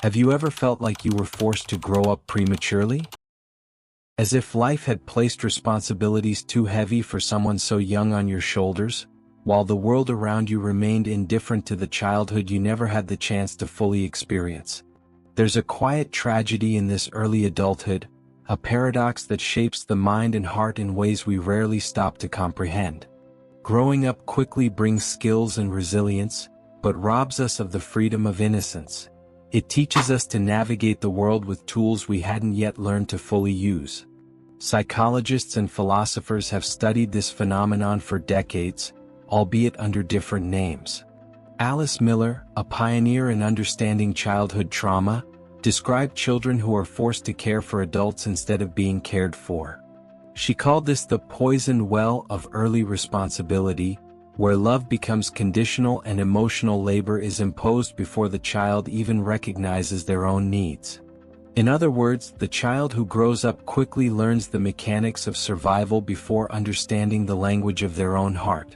Have you ever felt like you were forced to grow up prematurely? As if life had placed responsibilities too heavy for someone so young on your shoulders, while the world around you remained indifferent to the childhood you never had the chance to fully experience. There's a quiet tragedy in this early adulthood, a paradox that shapes the mind and heart in ways we rarely stop to comprehend. Growing up quickly brings skills and resilience, but robs us of the freedom of innocence. It teaches us to navigate the world with tools we hadn't yet learned to fully use. Psychologists and philosophers have studied this phenomenon for decades, albeit under different names. Alice Miller, a pioneer in understanding childhood trauma, described children who are forced to care for adults instead of being cared for. She called this the poisoned well of early responsibility, where love becomes conditional and emotional labor is imposed before the child even recognizes their own needs. In other words, the child who grows up quickly learns the mechanics of survival before understanding the language of their own heart.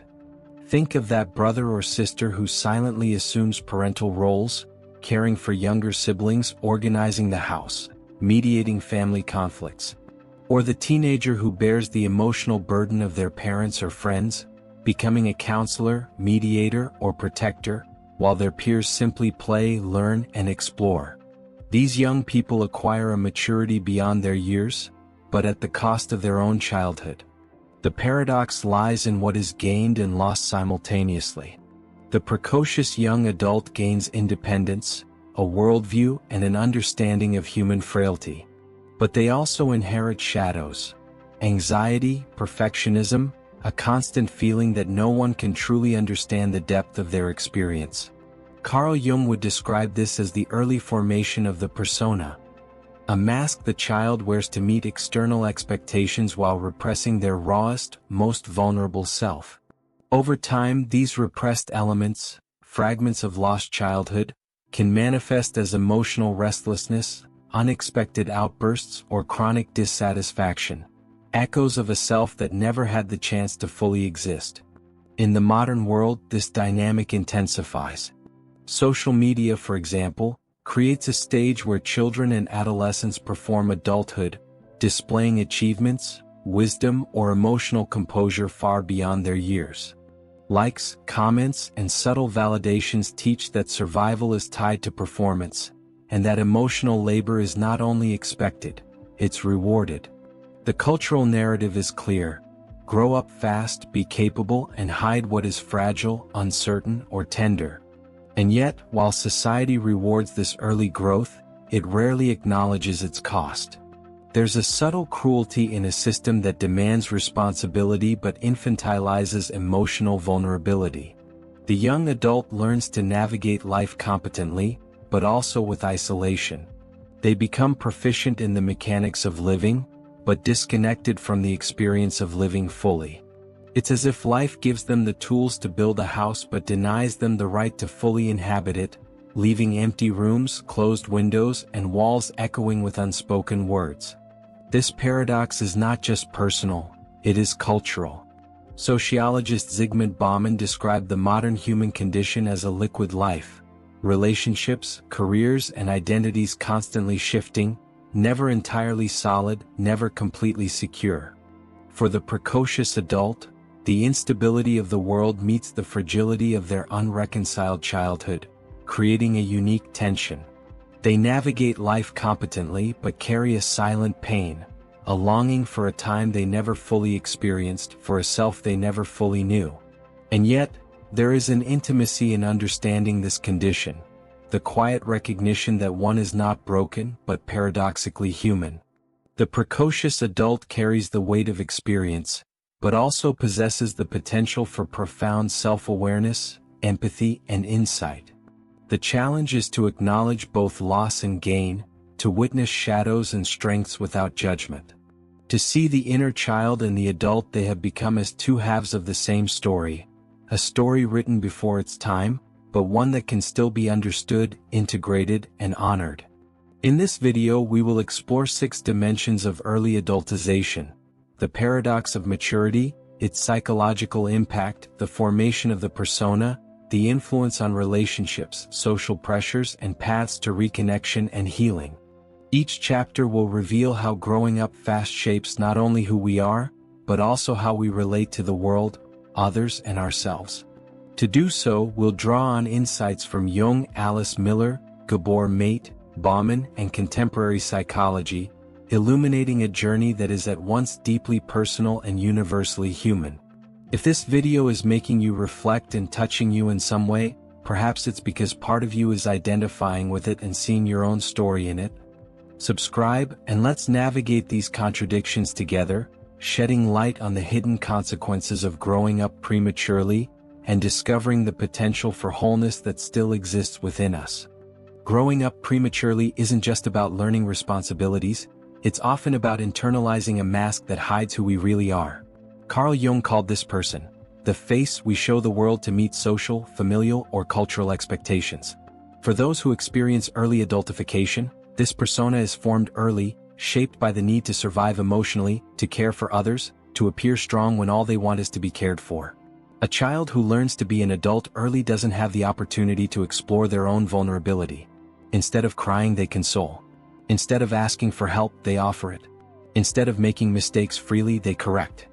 Think of that brother or sister who silently assumes parental roles, caring for younger siblings, organizing the house, mediating family conflicts. Or the teenager who bears the emotional burden of their parents or friends, becoming a counselor, mediator, or protector, while their peers simply play, learn, and explore. These young people acquire a maturity beyond their years, but at the cost of their own childhood. The paradox lies in what is gained and lost simultaneously. The precocious young adult gains independence, a worldview, and an understanding of human frailty. But they also inherit shadows: anxiety, perfectionism, a constant feeling that no one can truly understand the depth of their experience. Carl Jung would describe this as the early formation of the persona, a mask the child wears to meet external expectations while repressing their rawest, most vulnerable self. Over time, these repressed elements, fragments of lost childhood, can manifest as emotional restlessness, unexpected outbursts, or chronic dissatisfaction, echoes of a self that never had the chance to fully exist. In the modern world, this dynamic intensifies. Social media, for example, creates a stage where children and adolescents perform adulthood, displaying achievements, wisdom, or emotional composure far beyond their years. Likes, comments, and subtle validations teach that survival is tied to performance, and that emotional labor is not only expected, it's rewarded. The cultural narrative is clear: grow up fast, be capable, and hide what is fragile, uncertain, or tender. And yet, while society rewards this early growth, it rarely acknowledges its cost. There's a subtle cruelty in a system that demands responsibility but infantilizes emotional vulnerability. The young adult learns to navigate life competently, but also with isolation. They become proficient in the mechanics of living, but disconnected from the experience of living fully. It's as if life gives them the tools to build a house but denies them the right to fully inhabit it, leaving empty rooms, closed windows, and walls echoing with unspoken words. This paradox is not just personal, it is cultural. Sociologist Zygmunt Bauman described the modern human condition as a liquid life: relationships, careers, and identities constantly shifting, never entirely solid, never completely secure. For the precocious adult, the instability of the world meets the fragility of their unreconciled childhood, creating a unique tension. They navigate life competently but carry a silent pain, a longing for a time they never fully experienced, for a self they never fully knew. And yet, there is an intimacy in understanding this condition, the quiet recognition that one is not broken but paradoxically human. The precocious adult carries the weight of experience, but also possesses the potential for profound self-awareness, empathy, and insight. The challenge is to acknowledge both loss and gain, to witness shadows and strengths without judgment. To see the inner child and the adult they have become as two halves of the same story, a story written before its time, but one that can still be understood, integrated, and honored. In this video we will explore 6 dimensions of early adultization: the paradox of maturity, its psychological impact, the formation of the persona, the influence on relationships, social pressures, and paths to reconnection and healing. Each chapter will reveal how growing up fast shapes not only who we are, but also how we relate to the world, others, and ourselves. To do so, we'll draw on insights from Jung, Alice Miller, Gabor Maté, Bauman, and contemporary psychology, illuminating a journey that is at once deeply personal and universally human. If this video is making you reflect and touching you in some way, perhaps it's because part of you is identifying with it and seeing your own story in it. Subscribe, and let's navigate these contradictions together, shedding light on the hidden consequences of growing up prematurely, and discovering the potential for wholeness that still exists within us. Growing up prematurely isn't just about learning responsibilities, it's often about internalizing a mask that hides who we really are. Carl Jung called this person the face we show the world to meet social, familial, or cultural expectations. For those who experience early adultification, this persona is formed early, shaped by the need to survive emotionally, to care for others, to appear strong when all they want is to be cared for. A child who learns to be an adult early doesn't have the opportunity to explore their own vulnerability. Instead of crying, they console. Instead of asking for help, they offer it. Instead of making mistakes freely, they correct.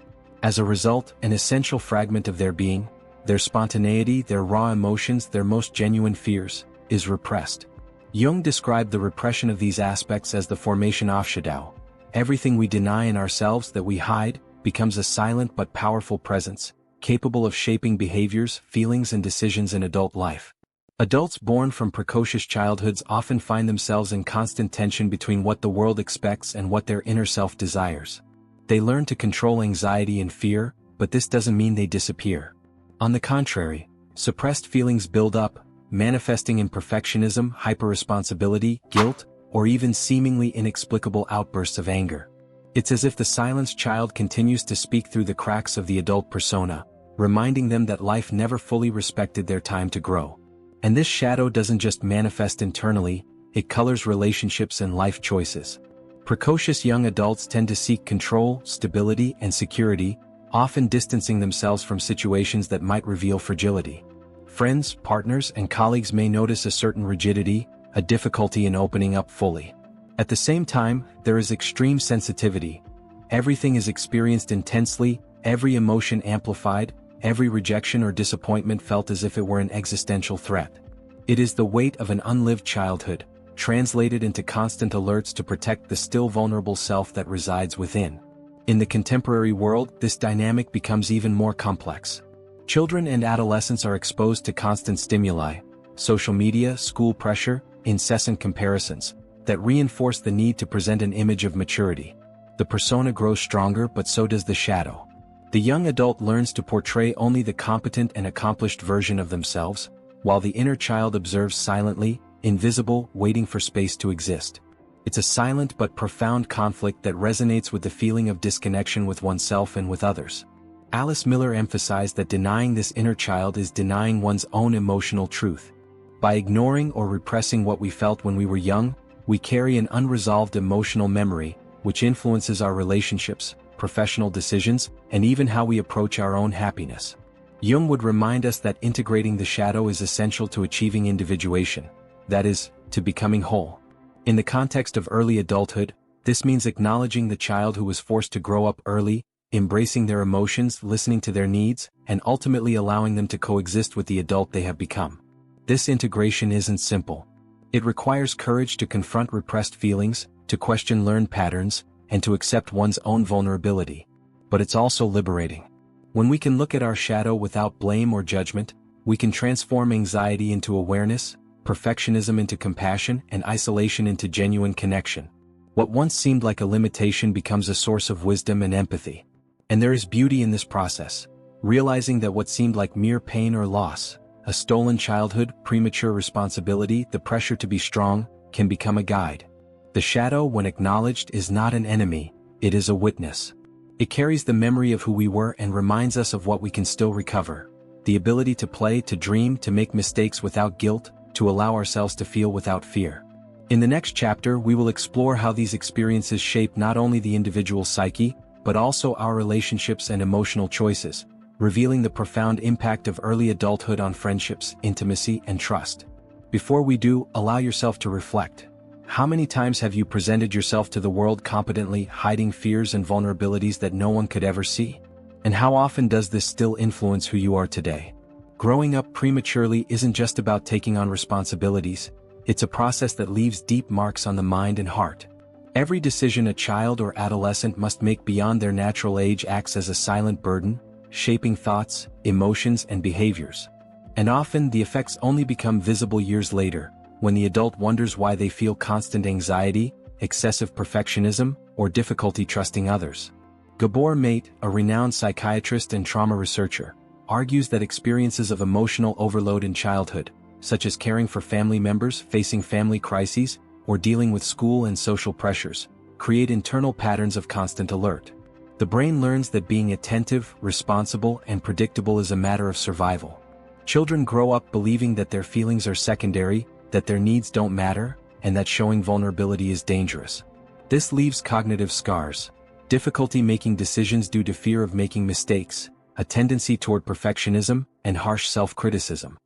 As a result, an essential fragment of their being, their spontaneity, their raw emotions, their most genuine fears, is repressed. Jung described the repression of these aspects as the formation of shadow. Everything we deny in ourselves that we hide becomes a silent but powerful presence, capable of shaping behaviors, feelings, and decisions in adult life. Adults born from precocious childhoods often find themselves in constant tension between what the world expects and what their inner self desires. They learn to control anxiety and fear, but this doesn't mean they disappear. On the contrary, suppressed feelings build up, manifesting in perfectionism, hyperresponsibility, guilt, or even seemingly inexplicable outbursts of anger. It's as if the silenced child continues to speak through the cracks of the adult persona, reminding them that life never fully respected their time to grow. And this shadow doesn't just manifest internally, it colors relationships and life choices. Precocious young adults tend to seek control, stability, and security, often distancing themselves from situations that might reveal fragility. Friends, partners, and colleagues may notice a certain rigidity, a difficulty in opening up fully. At the same time, there is extreme sensitivity. Everything is experienced intensely, every emotion amplified, every rejection or disappointment felt as if it were an existential threat. It is the weight of an unlived childhood, translated into constant alerts to protect the still vulnerable self that resides within. In the contemporary world, this dynamic becomes even more complex. Children and adolescents are exposed to constant stimuli, social media, school pressure, incessant comparisons, that reinforce the need to present an image of maturity. The persona grows stronger, but so does the shadow. The young adult learns to portray only the competent and accomplished version of themselves, while the inner child observes silently, invisible, waiting for space to exist. It's a silent but profound conflict that resonates with the feeling of disconnection with oneself and with others. Alice Miller emphasized that denying this inner child is denying one's own emotional truth. By ignoring or repressing what we felt when we were young, we carry an unresolved emotional memory, which influences our relationships, professional decisions, and even how we approach our own happiness. Jung would remind us that integrating the shadow is essential to achieving individuation, that is, to becoming whole. In the context of early adulthood, this means acknowledging the child who was forced to grow up early, embracing their emotions, listening to their needs, and ultimately allowing them to coexist with the adult they have become. This integration isn't simple. It requires courage to confront repressed feelings, to question learned patterns, and to accept one's own vulnerability. But it's also liberating. When we can look at our shadow without blame or judgment, we can transform anxiety into awareness, perfectionism into compassion, and isolation into genuine connection. What once seemed like a limitation becomes a source of wisdom and empathy. And there is beauty in this process, realizing that what seemed like mere pain or loss, a stolen childhood, premature responsibility, the pressure to be strong, can become a guide. The shadow, when acknowledged, is not an enemy, it is a witness. It carries the memory of who we were and reminds us of what we can still recover. The ability to play, to dream, to make mistakes without guilt, to allow ourselves to feel without fear. In the next chapter, we will explore how these experiences shape not only the individual psyche, but also our relationships and emotional choices, revealing the profound impact of early adulthood on friendships, intimacy, and trust. Before we do, allow yourself to reflect. How many times have you presented yourself to the world competently, hiding fears and vulnerabilities that no one could ever see? And how often does this still influence who you are today? Growing up prematurely isn't just about taking on responsibilities, it's a process that leaves deep marks on the mind and heart. Every decision a child or adolescent must make beyond their natural age acts as a silent burden, shaping thoughts, emotions, and behaviors. And often the effects only become visible years later, when the adult wonders why they feel constant anxiety, excessive perfectionism, or difficulty trusting others. Gabor Maté, a renowned psychiatrist and trauma researcher, argues that experiences of emotional overload in childhood, such as caring for family members, facing family crises, or dealing with school and social pressures, create internal patterns of constant alert. The brain learns that being attentive, responsible, and predictable is a matter of survival. Children grow up believing that their feelings are secondary, that their needs don't matter, and that showing vulnerability is dangerous. This leaves cognitive scars, difficulty making decisions due to fear of making mistakes, a tendency toward perfectionism, and harsh self-criticism.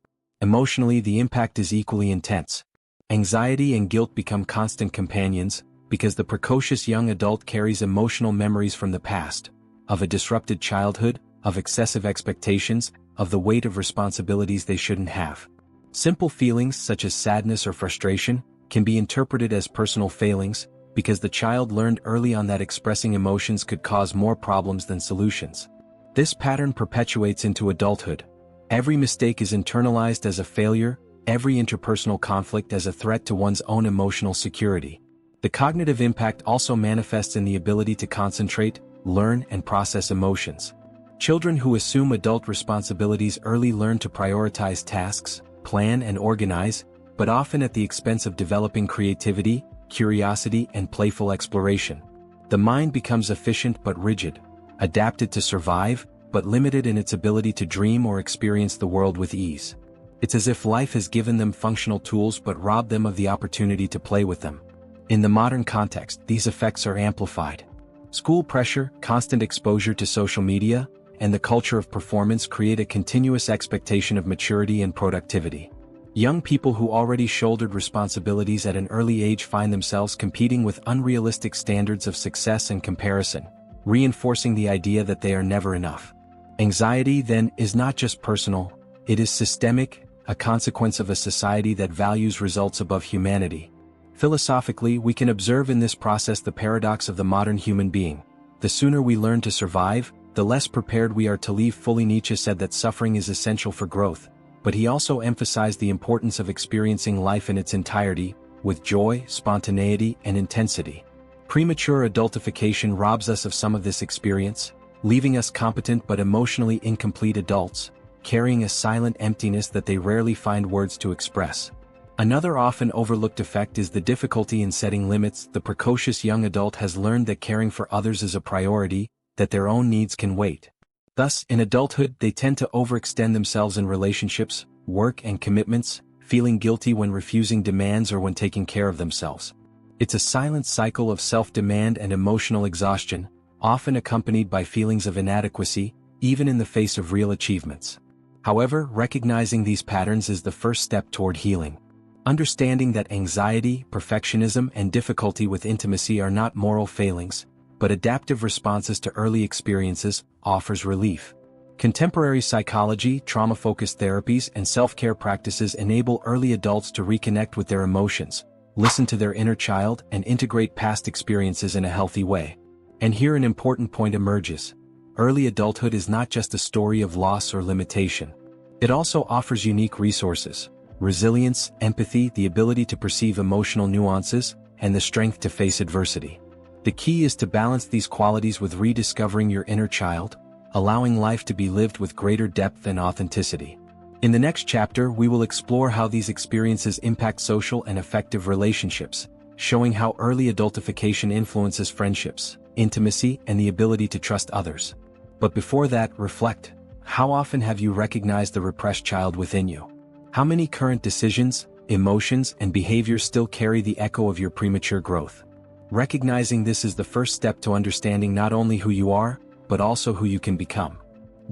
Emotionally, the impact is equally intense. Anxiety and guilt become constant companions, because the precocious young adult carries emotional memories from the past, of a disrupted childhood, of excessive expectations, of the weight of responsibilities they shouldn't have. Simple feelings such as sadness or frustration can be interpreted as personal failings, because the child learned early on that expressing emotions could cause more problems than solutions. This pattern perpetuates into adulthood. Every mistake is internalized as a failure, every interpersonal conflict as a threat to one's own emotional security. The cognitive impact also manifests in the ability to concentrate, learn, and process emotions. Children who assume adult responsibilities early learn to prioritize tasks, plan and organize, but often at the expense of developing creativity, curiosity, and playful exploration. The mind becomes efficient but rigid, adapted to survive, but limited in its ability to dream or experience the world with ease. It's as if life has given them functional tools but robbed them of the opportunity to play with them. In the modern context, these effects are amplified. School pressure, constant exposure to social media, and the culture of performance create a continuous expectation of maturity and productivity. Young people who already shouldered responsibilities at an early age find themselves competing with unrealistic standards of success and comparison, reinforcing the idea that they are never enough. Anxiety, then, is not just personal, it is systemic, a consequence of a society that values results above humanity. Philosophically, we can observe in this process the paradox of the modern human being. The sooner we learn to survive, the less prepared we are to leave fully. Nietzsche said that suffering is essential for growth, but he also emphasized the importance of experiencing life in its entirety, with joy, spontaneity, and intensity. Premature adultification robs us of some of this experience, leaving us competent but emotionally incomplete adults, carrying a silent emptiness that they rarely find words to express. Another often overlooked effect is the difficulty in setting limits. The precocious young adult has learned that caring for others is a priority, that their own needs can wait. Thus, in adulthood, they tend to overextend themselves in relationships, work, and commitments, feeling guilty when refusing demands or when taking care of themselves. It's a silent cycle of self-demand and emotional exhaustion, often accompanied by feelings of inadequacy, even in the face of real achievements. However, recognizing these patterns is the first step toward healing. Understanding that anxiety, perfectionism, and difficulty with intimacy are not moral failings, but adaptive responses to early experiences, offers relief. Contemporary psychology, trauma-focused therapies, and self-care practices enable early adults to reconnect with their emotions, listen to their inner child, and integrate past experiences in a healthy way. And here an important point emerges. Early adulthood is not just a story of loss or limitation. It also offers unique resources: resilience, empathy, the ability to perceive emotional nuances, and the strength to face adversity. The key is to balance these qualities with rediscovering your inner child, allowing life to be lived with greater depth and authenticity. In the next chapter, we will explore how these experiences impact social and affective relationships, showing how early adultification influences friendships, intimacy, and the ability to trust others. But before that, reflect. How often have you recognized the repressed child within you? How many current decisions, emotions, and behaviors still carry the echo of your premature growth? Recognizing this is the first step to understanding not only who you are, but also who you can become.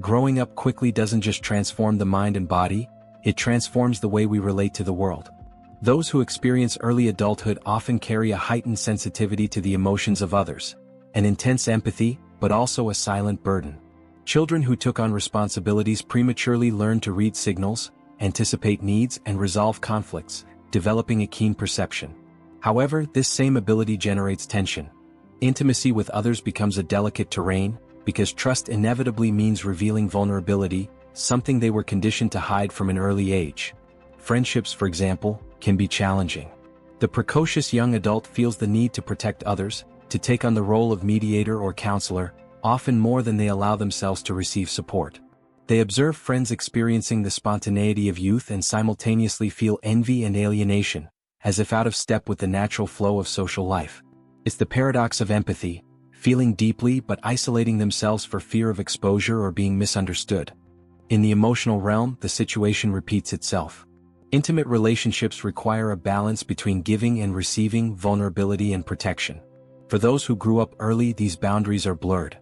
growing up quickly doesn't just transform the mind and body, it transforms the way we relate to the world. Those who experience early adulthood often carry a heightened sensitivity to the emotions of others, an intense empathy, but also a silent burden. Children who took on responsibilities prematurely learn to read signals, anticipate needs, and resolve conflicts, developing a keen perception. However, this same ability generates tension. Intimacy with others becomes a delicate terrain, because trust inevitably means revealing vulnerability, something they were conditioned to hide from an early age. Friendships, for example, can be challenging. The precocious young adult feels the need to protect others, to take on the role of mediator or counselor, often more than they allow themselves to receive support. They observe friends experiencing the spontaneity of youth and simultaneously feel envy and alienation, as if out of step with the natural flow of social life. It's the paradox of empathy, feeling deeply but isolating themselves for fear of exposure or being misunderstood. In the emotional realm, the situation repeats itself. Intimate relationships require a balance between giving and receiving, vulnerability and protection. For those who grew up early, these boundaries are blurred.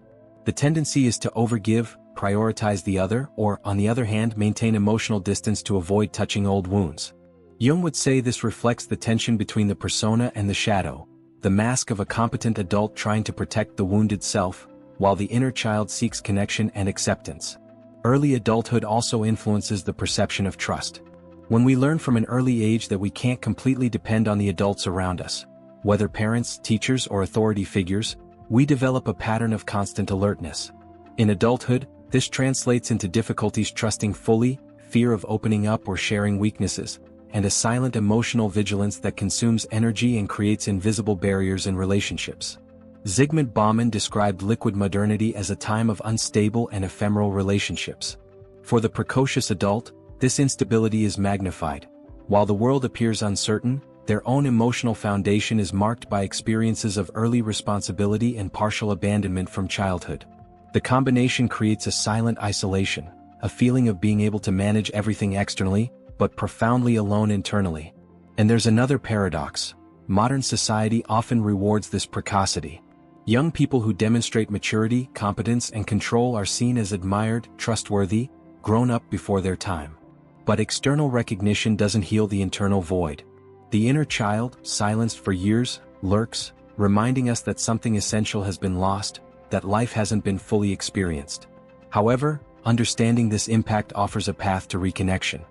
The tendency is to overgive, prioritize the other, or, on the other hand, maintain emotional distance to avoid touching old wounds. Jung would say this reflects the tension between the persona and the shadow, the mask of a competent adult trying to protect the wounded self, while the inner child seeks connection and acceptance. Early adulthood also influences the perception of trust. When we learn from an early age that we can't completely depend on the adults around us, whether parents, teachers, or authority figures, we develop a pattern of constant alertness. In adulthood, this translates into difficulties trusting fully, fear of opening up or sharing weaknesses, and a silent emotional vigilance that consumes energy and creates invisible barriers in relationships. Zygmunt Bauman described liquid modernity as a time of unstable and ephemeral relationships. For the precocious adult, this instability is magnified. While the world appears uncertain, their own emotional foundation is marked by experiences of early responsibility and partial abandonment from childhood. The combination creates a silent isolation, a feeling of being able to manage everything externally, but profoundly alone internally. And there's another paradox. Modern society often rewards this precocity. Young people who demonstrate maturity, competence, and control are seen as admired, trustworthy, grown up before their time. But external recognition doesn't heal the internal void. The inner child, silenced for years, lurks, reminding us that something essential has been lost, that life hasn't been fully experienced. However, understanding this impact offers a path to reconnection.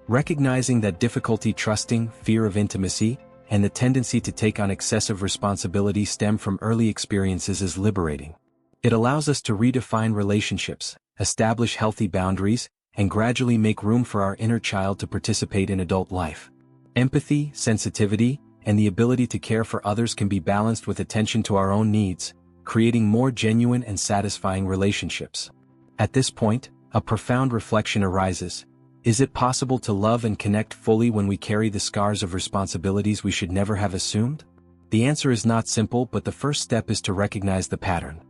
Recognizing that difficulty trusting, fear of intimacy, and the tendency to take on excessive responsibility stem from early experiences is liberating. It allows us to redefine relationships, establish healthy boundaries, and gradually make room for our inner child to participate in adult life. Empathy, sensitivity, and the ability to care for others can be balanced with attention to our own needs, creating more genuine and satisfying relationships. At this point, a profound reflection arises. Is it possible to love and connect fully when we carry the scars of responsibilities we should never have assumed? The answer is not simple, but the first step is to recognize the pattern.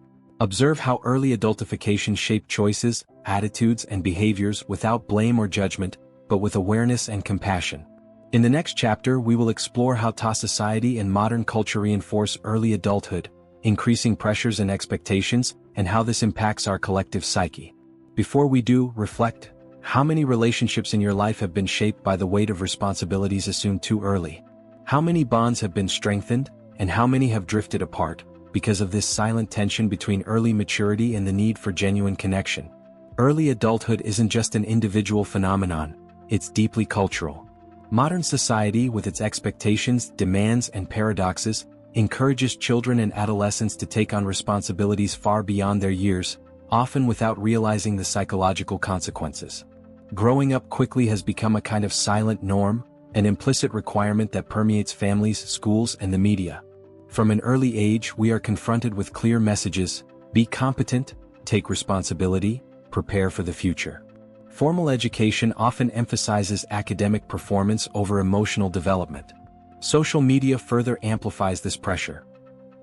Observe how early adultification shaped choices, attitudes, and behaviors without blame or judgment, but with awareness and compassion. In the next chapter, we will explore how society and modern culture reinforce early adulthood, increasing pressures and expectations, and how this impacts our collective psyche. Before we do, reflect. How many relationships in your life have been shaped by the weight of responsibilities assumed too early? How many bonds have been strengthened, and how many have drifted apart, because of this silent tension between early maturity and the need for genuine connection? Early adulthood isn't just an individual phenomenon, it's deeply cultural. Modern society, with its expectations, demands, and paradoxes, encourages children and adolescents to take on responsibilities far beyond their years, often without realizing the psychological consequences. Growing up quickly has become a kind of silent norm, an implicit requirement that permeates families, schools, and the media. From an early age, we are confronted with clear messages: be competent, take responsibility, prepare for the future. Formal education often emphasizes academic performance over emotional development. Social media further amplifies this pressure.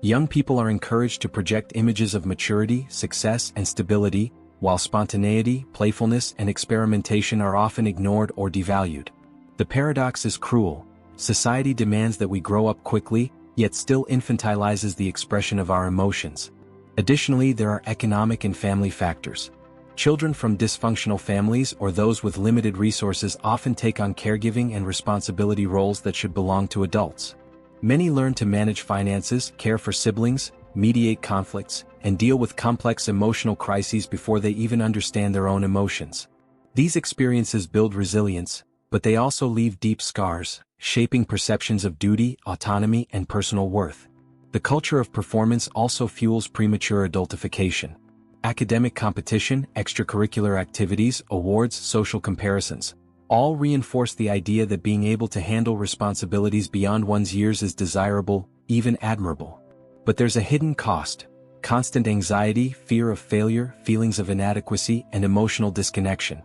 Young people are encouraged to project images of maturity, success, and stability, while spontaneity, playfulness, and experimentation are often ignored or devalued. The paradox is cruel. Society demands that we grow up quickly, yet still infantilizes the expression of our emotions. Additionally, there are economic and family factors. Children from dysfunctional families or those with limited resources often take on caregiving and responsibility roles that should belong to adults. Many learn to manage finances, care for siblings, mediate conflicts, and deal with complex emotional crises before they even understand their own emotions. These experiences build resilience, but they also leave deep scars, shaping perceptions of duty, autonomy, and personal worth. The culture of performance also fuels premature adultification. Academic competition, extracurricular activities, awards, social comparisons, all reinforce the idea that being able to handle responsibilities beyond one's years is desirable, even admirable. But there's a hidden cost: constant anxiety, fear of failure, feelings of inadequacy, and emotional disconnection.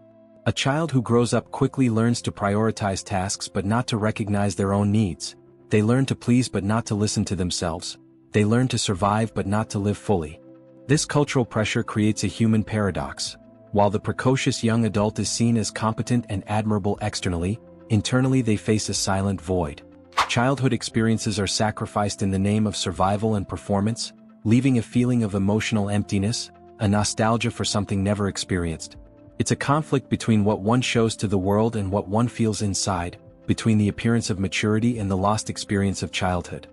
A child who grows up quickly learns to prioritize tasks but not to recognize their own needs. They learn to please but not to listen to themselves. They learn to survive but not to live fully. This cultural pressure creates a human paradox. While the precocious young adult is seen as competent and admirable externally, internally they face a silent void. Childhood experiences are sacrificed in the name of survival and performance, leaving a feeling of emotional emptiness, a nostalgia for something never experienced. It's a conflict between what one shows to the world and what one feels inside, between the appearance of maturity and the lost experience of childhood.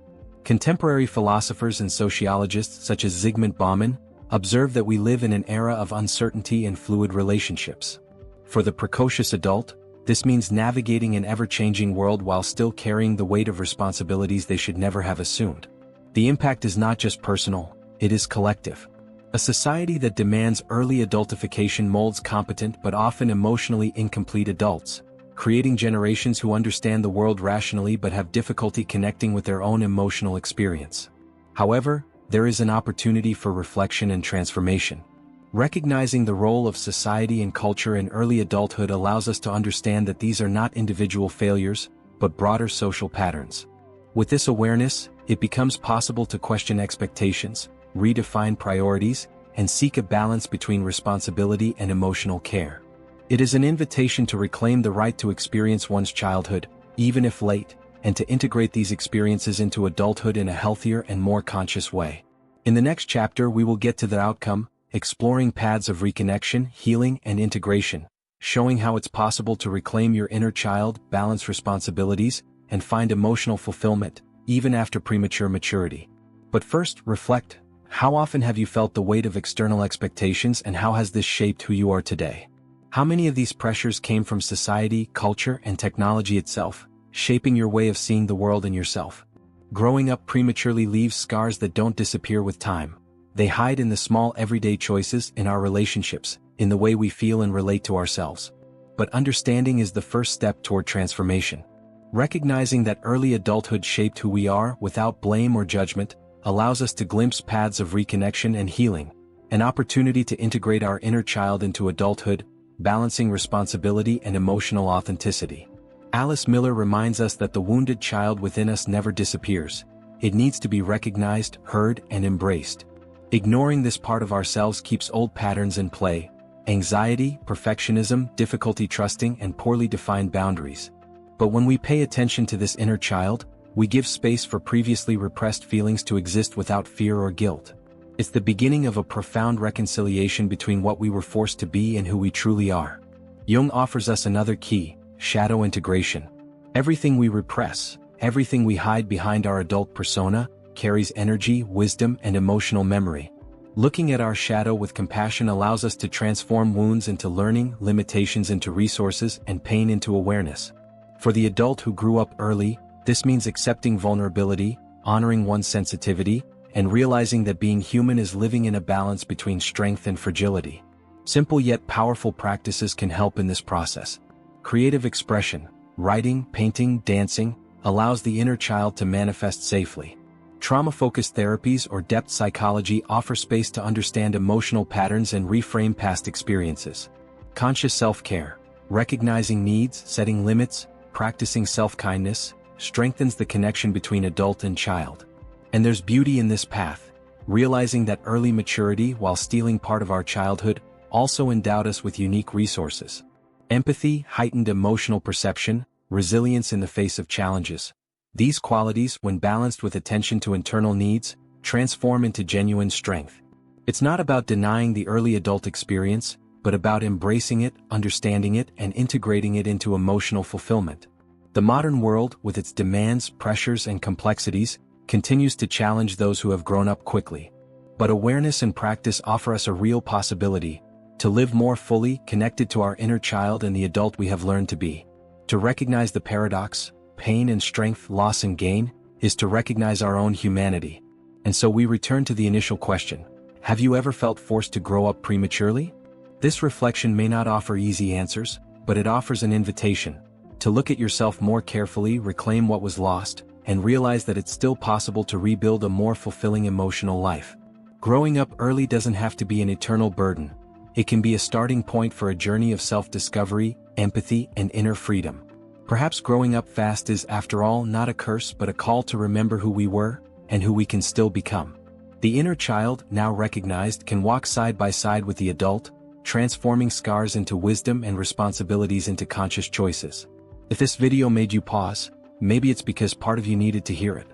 Contemporary philosophers and sociologists such as Zygmunt Bauman observe that we live in an era of uncertainty and fluid relationships. For the precocious adult, this means navigating an ever-changing world while still carrying the weight of responsibilities they should never have assumed. The impact is not just personal, it is collective. A society that demands early adultification molds competent but often emotionally incomplete adults, creating generations who understand the world rationally but have difficulty connecting with their own emotional experience. However, there is an opportunity for reflection and transformation. Recognizing the role of society and culture in early adulthood allows us to understand that these are not individual failures, but broader social patterns. With this awareness, it becomes possible to question expectations, redefine priorities, and seek a balance between responsibility and emotional care. It is an invitation to reclaim the right to experience one's childhood, even if late, and to integrate these experiences into adulthood in a healthier and more conscious way. In the next chapter we will get to the outcome, exploring paths of reconnection, healing, and integration, showing how it's possible to reclaim your inner child, balance responsibilities, and find emotional fulfillment, even after premature maturity. But first, reflect. How often have you felt the weight of external expectations, and how has this shaped who you are today? How many of these pressures came from society, culture, and technology itself, shaping your way of seeing the world and yourself? Growing up prematurely leaves scars that don't disappear with time. They hide in the small everyday choices, in our relationships, in the way we feel and relate to ourselves. But understanding is the first step toward transformation. Recognizing that early adulthood shaped who we are without blame or judgment allows us to glimpse paths of reconnection and healing, an opportunity to integrate our inner child into adulthood, balancing responsibility and emotional authenticity. Alice Miller reminds us that the wounded child within us never disappears. It needs to be recognized, heard, and embraced. Ignoring this part of ourselves keeps old patterns in play: anxiety, perfectionism, difficulty trusting, and poorly defined boundaries. But when we pay attention to this inner child, we give space for previously repressed feelings to exist without fear or guilt. It's the beginning of a profound reconciliation between what we were forced to be and who we truly are. Jung offers us another key: shadow integration. Everything we repress, everything we hide behind our adult persona, carries energy, wisdom, and emotional memory. Looking at our shadow with compassion allows us to transform wounds into learning, limitations into resources, and pain into awareness. For the adult who grew up early, this means accepting vulnerability, honoring one's sensitivity, and realizing that being human is living in a balance between strength and fragility. Simple yet powerful practices can help in this process. Creative expression, writing, painting, dancing, allows the inner child to manifest safely. Trauma-focused therapies or depth psychology offer space to understand emotional patterns and reframe past experiences. Conscious self-care, recognizing needs, setting limits, practicing self-kindness, strengthens the connection between adult and child. And there's beauty in this path, realizing that early maturity, while stealing part of our childhood, also endowed us with unique resources. Empathy, heightened emotional perception, resilience in the face of challenges. These qualities, when balanced with attention to internal needs, transform into genuine strength. It's not about denying the early adult experience, but about embracing it, understanding it, and integrating it into emotional fulfillment. The modern world, with its demands, pressures, and complexities, continues to challenge those who have grown up quickly. But awareness and practice offer us a real possibility to live more fully, connected to our inner child and the adult we have learned to be. To recognize the paradox, pain and strength, loss and gain, is to recognize our own humanity. And so we return to the initial question: have you ever felt forced to grow up prematurely? This reflection may not offer easy answers, but it offers an invitation to look at yourself more carefully, reclaim what was lost, and realize that it's still possible to rebuild a more fulfilling emotional life. Growing up early doesn't have to be an eternal burden. It can be a starting point for a journey of self-discovery, empathy, and inner freedom. Perhaps growing up fast is, after all, not a curse but a call to remember who we were, and who we can still become. The inner child, now recognized, can walk side by side with the adult, transforming scars into wisdom and responsibilities into conscious choices. If this video made you pause, maybe it's because part of you needed to hear it.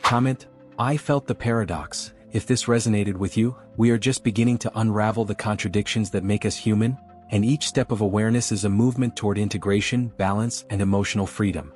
Comment, "I felt the paradox." If this resonated with you, we are just beginning to unravel the contradictions that make us human, and each step of awareness is a movement toward integration, balance, and emotional freedom.